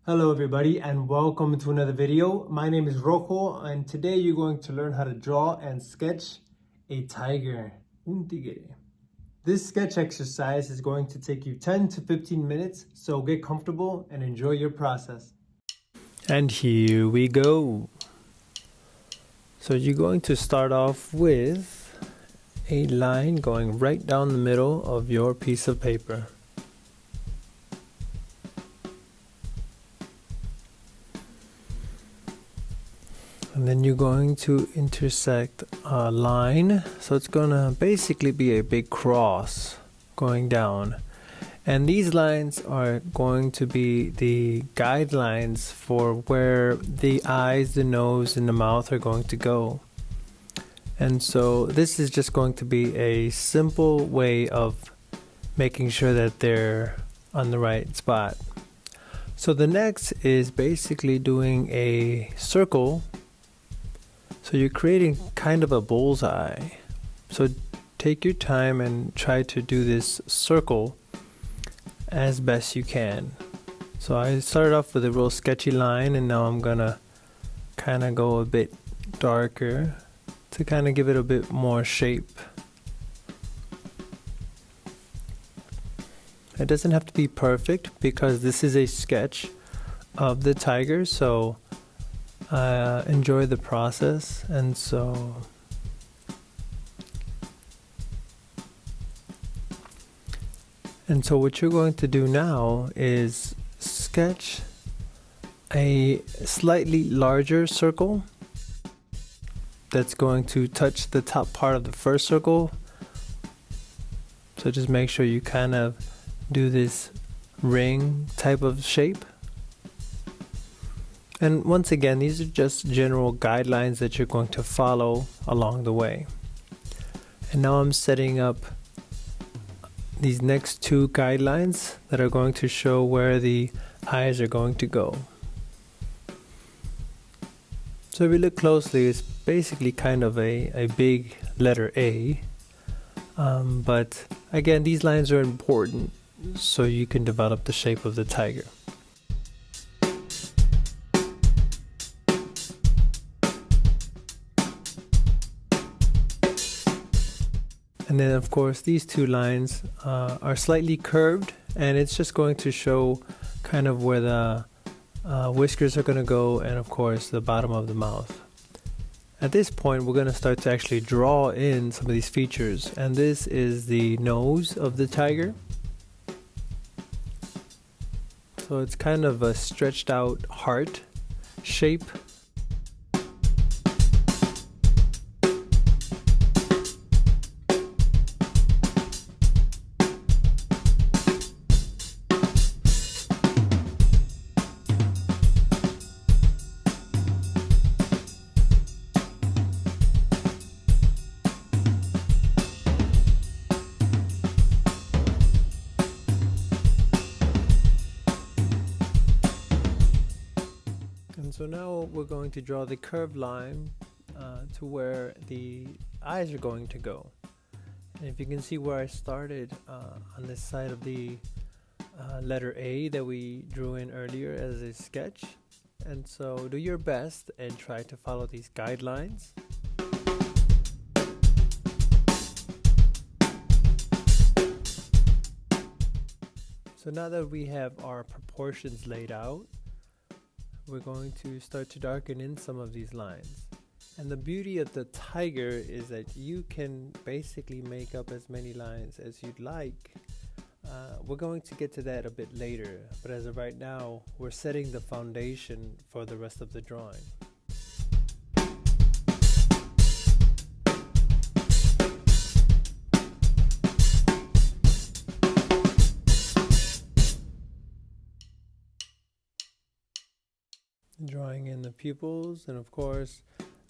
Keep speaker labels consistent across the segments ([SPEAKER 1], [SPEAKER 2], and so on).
[SPEAKER 1] Hello everybody and welcome to another video. My name is Rojo and today you're going to learn how to draw and sketch a tiger. Un tigre. This sketch exercise is going to take you 10 to 15 minutes, so get comfortable and enjoy your process. And here we go. So you're going to start off with a line going right down the middle of your piece of paper. And then you're going to intersect a line. So it's going to basically be a big cross going down. And these lines are going to be the guidelines for where the eyes, the nose, and the mouth are going to go. And so this is just going to be a simple way of making sure that they're on the right spot. So the next is basically doing a circle. So you're creating kind of a bullseye. So take your time and try to do this circle as best you can. So I started off with a real sketchy line, and now I'm gonna kind of go a bit darker to kind of give it a bit more shape. It doesn't have to be perfect because this is a sketch of the tiger, so enjoy the process. And so what you're going to do now is sketch a slightly larger circle that's going to touch the top part of the first circle. So just make sure you kind of do this ring type of shape. And once again, these are just general guidelines that you're going to follow along the way. And now I'm setting up these next two guidelines that are going to show where the eyes are going to go. So if you look closely, it's basically kind of a big letter A. But again, these lines are important so you can develop the shape of the tiger. And then of course these two lines are slightly curved, and it's just going to show kind of where the whiskers are going to go, and of course the bottom of the mouth. At this point we're going to start to actually draw in some of these features, and this is the nose of the tiger. So it's kind of a stretched out heart shape. So now we're going to draw the curved line to where the eyes are going to go. And if you can see where I started on this side of the letter A that we drew in earlier as a sketch. And so do your best and try to follow these guidelines. So now that we have our proportions laid out, we're going to start to darken in some of these lines. And the beauty of the tiger is that you can basically make up as many lines as you'd like. We're going to get to that a bit later, but as of right now, we're setting the foundation for the rest of the drawing. Drawing in the pupils, and of course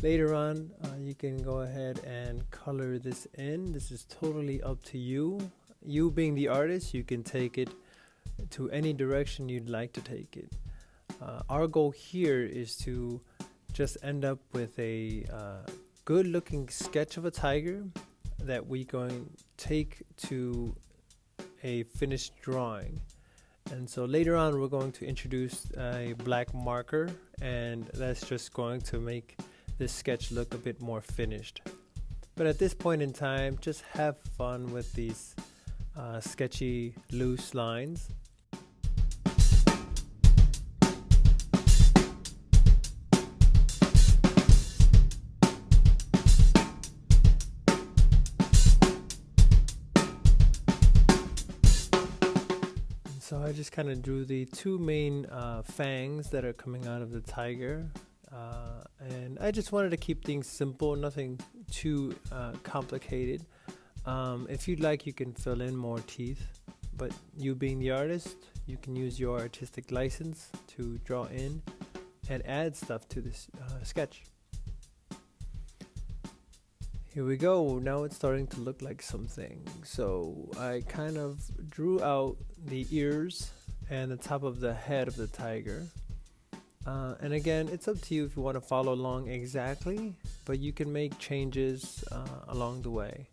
[SPEAKER 1] later on you can go ahead and color this in. This is totally up to you. You being the artist, you can take it to any direction you'd like to take it. Our goal here is to just end up with a good looking sketch of a tiger that we're going to take to a finished drawing. And so later on we're going to introduce a black marker, and that's just going to make this sketch look a bit more finished. But at this point in time, just have fun with these sketchy loose lines. So I just kind of drew the two main fangs that are coming out of the tiger, and I just wanted to keep things simple, nothing too complicated. If you'd like, you can fill in more teeth, but you being the artist, you can use your artistic license to draw in and add stuff to this sketch. Here we go. Now it's starting to look like something. So I kind of drew out the ears and the top of the head of the tiger. And again, it's up to you if you want to follow along exactly, but you can make changes along the way.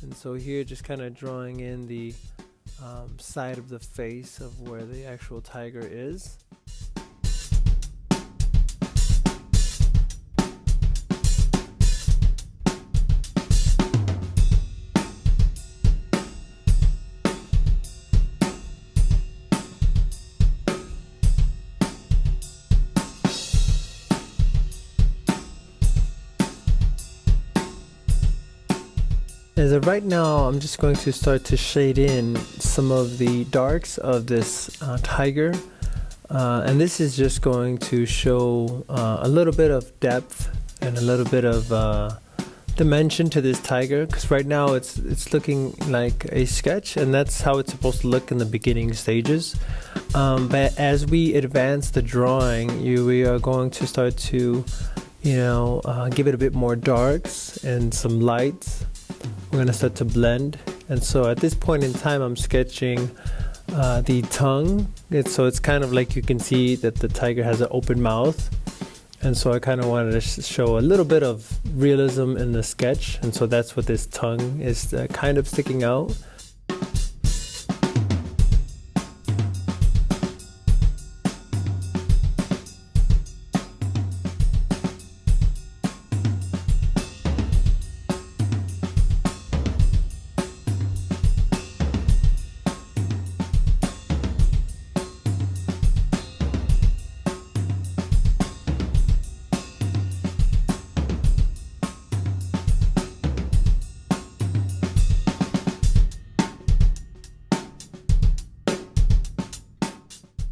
[SPEAKER 1] And so here, just kind of drawing in the side of the face of where the actual tiger is. As of right now, I'm just going to start to shade in some of the darks of this tiger, and this is just going to show a little bit of depth and a little bit of dimension to this tiger, because right now it's looking like a sketch, and that's how it's supposed to look in the beginning stages. But as we advance the drawing, we are going to start to give it a bit more darks and some lights. We're going to start to blend, and so at this point in time I'm sketching the tongue. So it's kind of like you can see that the tiger has an open mouth, and so I kind of wanted to show a little bit of realism in the sketch, and so that's what this tongue is kind of sticking out.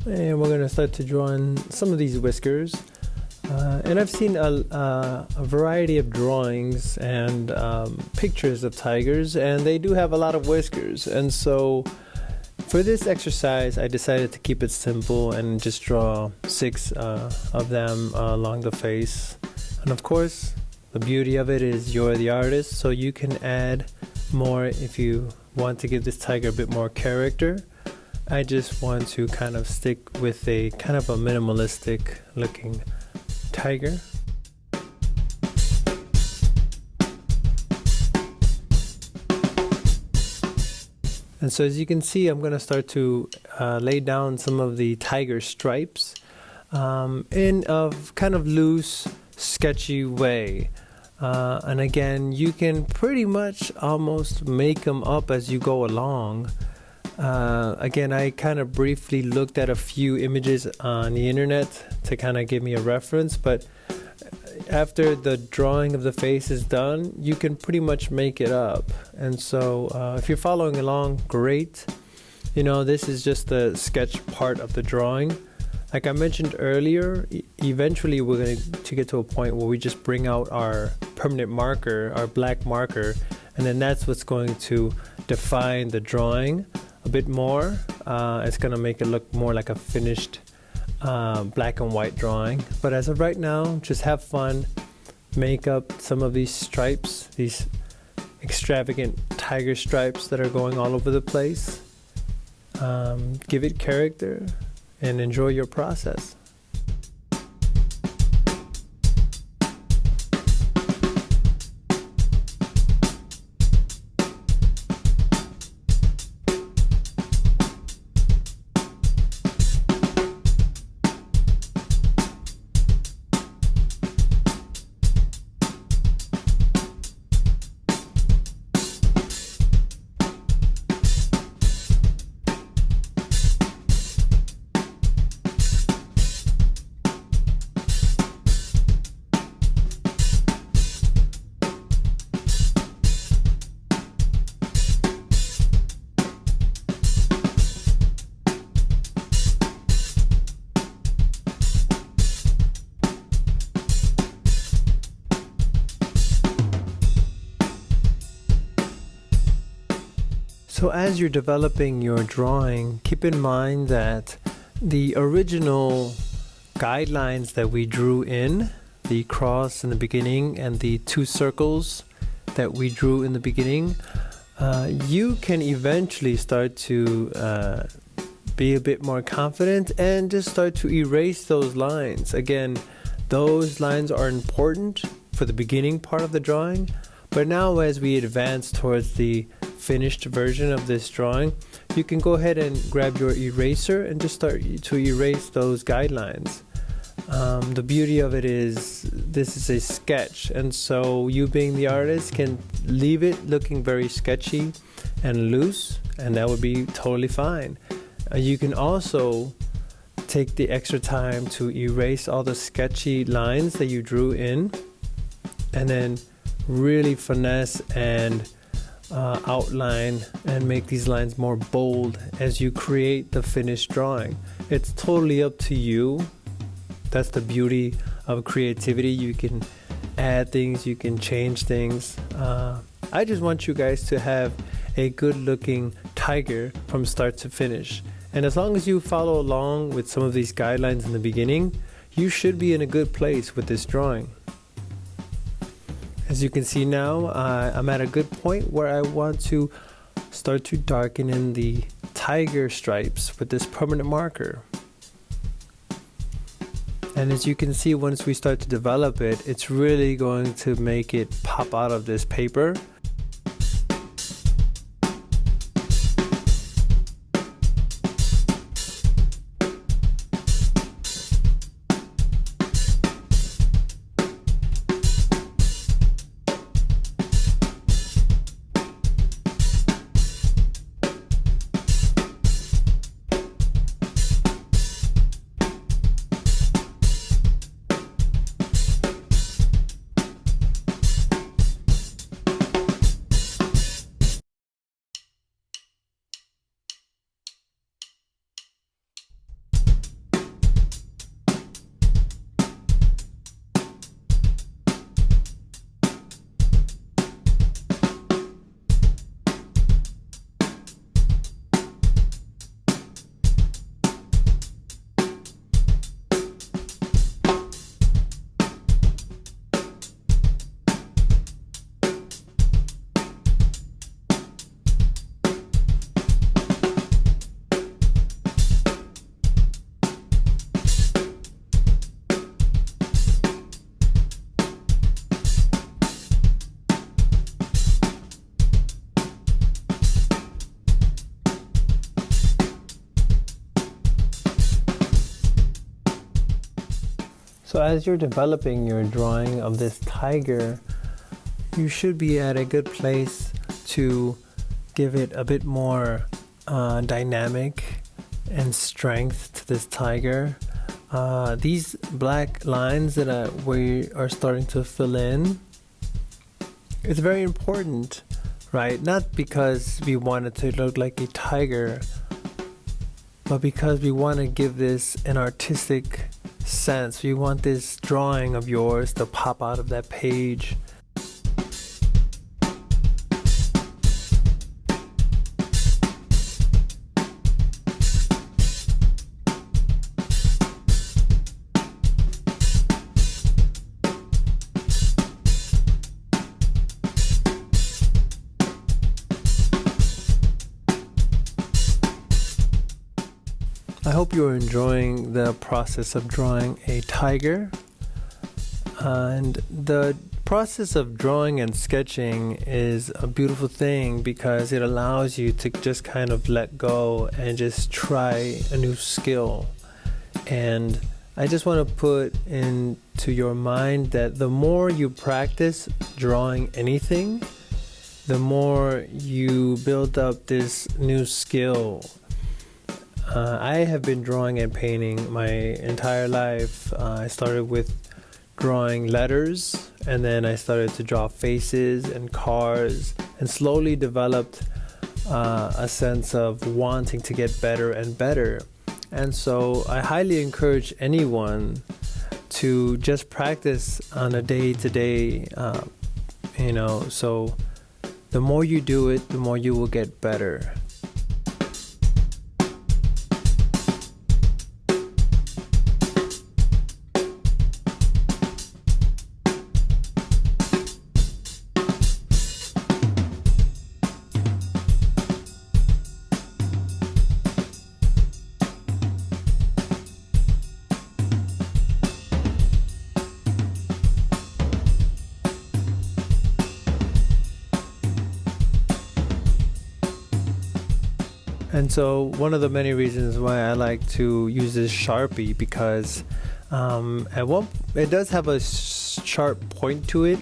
[SPEAKER 1] And we're going to start to draw in some of these whiskers. And I've seen a variety of drawings and pictures of tigers, and they do have a lot of whiskers. And so for this exercise, I decided to keep it simple and just draw 6 of them along the face. And of course, the beauty of it is you're the artist, so you can add more if you want to give this tiger a bit more character. I just want to kind of stick with a kind of a minimalistic looking tiger. And so as you can see, I'm going to start to lay down some of the tiger stripes in a kind of loose, sketchy way. And again, you can pretty much almost make them up as you go along. Again, I kind of briefly looked at a few images on the internet to kind of give me a reference, but after the drawing of the face is done, you can pretty much make it up. And so if you're following along, great. This is just the sketch part of the drawing. Like I mentioned earlier, eventually we're going to get to a point where we just bring out our permanent marker, our black marker, and then that's what's going to define the drawing a bit more. It's going to make it look more like a finished black and white drawing. But as of right now, just have fun, make up some of these stripes, these extravagant tiger stripes that are going all over the place. Give it character and enjoy your process. So as you're developing your drawing, keep in mind that the original guidelines that we drew in, the cross in the beginning and the 2 circles that we drew in the beginning, you can eventually start to be a bit more confident and just start to erase those lines. Again, those lines are important for the beginning part of the drawing, but now as we advance towards the finished version of this drawing, you can go ahead and grab your eraser and just start to erase those guidelines. The beauty of it is this is a sketch, and so you being the artist can leave it looking very sketchy and loose, and that would be totally fine. You can also take the extra time to erase all the sketchy lines that you drew in, and then really finesse and outline and make these lines more bold as you create the finished drawing. It's totally up to you. That's the beauty of creativity. You can add things, you can change things. I just want you guys to have a good looking tiger from start to finish. And as long as you follow along with some of these guidelines in the beginning, you should be in a good place with this drawing. As you can see now, I'm at a good point where I want to start to darken in the tiger stripes with this permanent marker. And as you can see, once we start to develop it, it's really going to make it pop out of this paper. So as you're developing your drawing of this tiger, you should be at a good place to give it a bit more dynamic and strength to this tiger. These black lines that we are starting to fill in, it's very important, right? Not because we want it to look like a tiger, but because we want to give this an artistic sense. We want this drawing of yours to pop out of that page. I hope you're enjoying the process of drawing a tiger. And the process of drawing and sketching is a beautiful thing because it allows you to just kind of let go and just try a new skill. And I just want to put into your mind that the more you practice drawing anything, the more you build up this new skill. I have been drawing and painting my entire life. I started with drawing letters, and then I started to draw faces and cars, and slowly developed a sense of wanting to get better and better. And so I highly encourage anyone to just practice on a day-to-day, so the more you do it, the more you will get better. And so one of the many reasons why I like to use this Sharpie, because it does have a sharp point to it,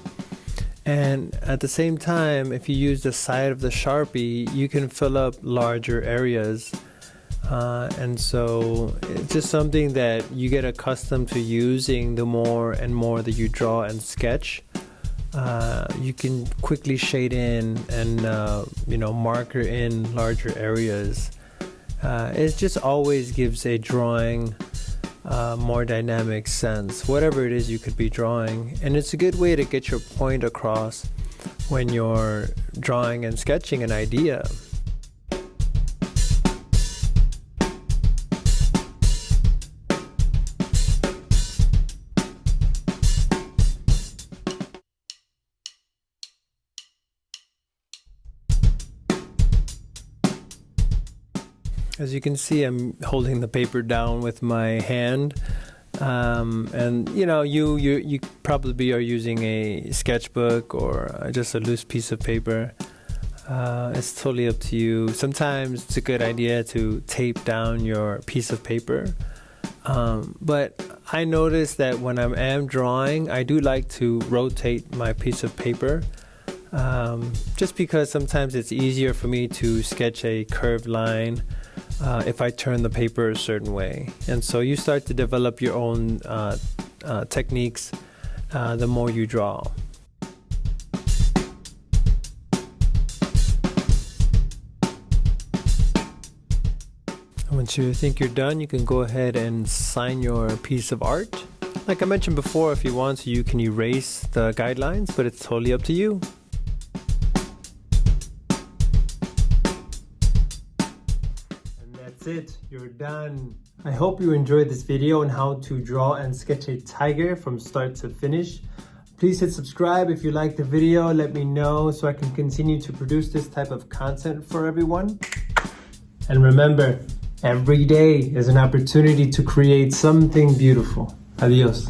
[SPEAKER 1] and at the same time, if you use the side of the Sharpie, you can fill up larger areas, and so it's just something that you get accustomed to using the more and more that you draw and sketch. You can quickly shade in and marker in larger areas. It just always gives a drawing more dynamic sense, whatever it is you could be drawing, and it's a good way to get your point across when you're drawing and sketching an idea. As you can see, I'm holding the paper down with my hand, and you probably are using a sketchbook or just a loose piece of paper. It's totally up to you. Sometimes it's a good idea to tape down your piece of paper, but I notice that when I am drawing, I do like to rotate my piece of paper, just because sometimes it's easier for me to sketch a curved line if I turn the paper a certain way. And so you start to develop your own techniques the more you draw. Once you think you're done, you can go ahead and sign your piece of art. Like I mentioned before, if you want to, you can erase the guidelines, but it's totally up to you. That's it, you're done. I hope you enjoyed this video on how to draw and sketch a tiger from start to finish. Please hit subscribe if you liked the video. Let me know so I can continue to produce this type of content for everyone. And remember, every day is an opportunity to create something beautiful. Adios.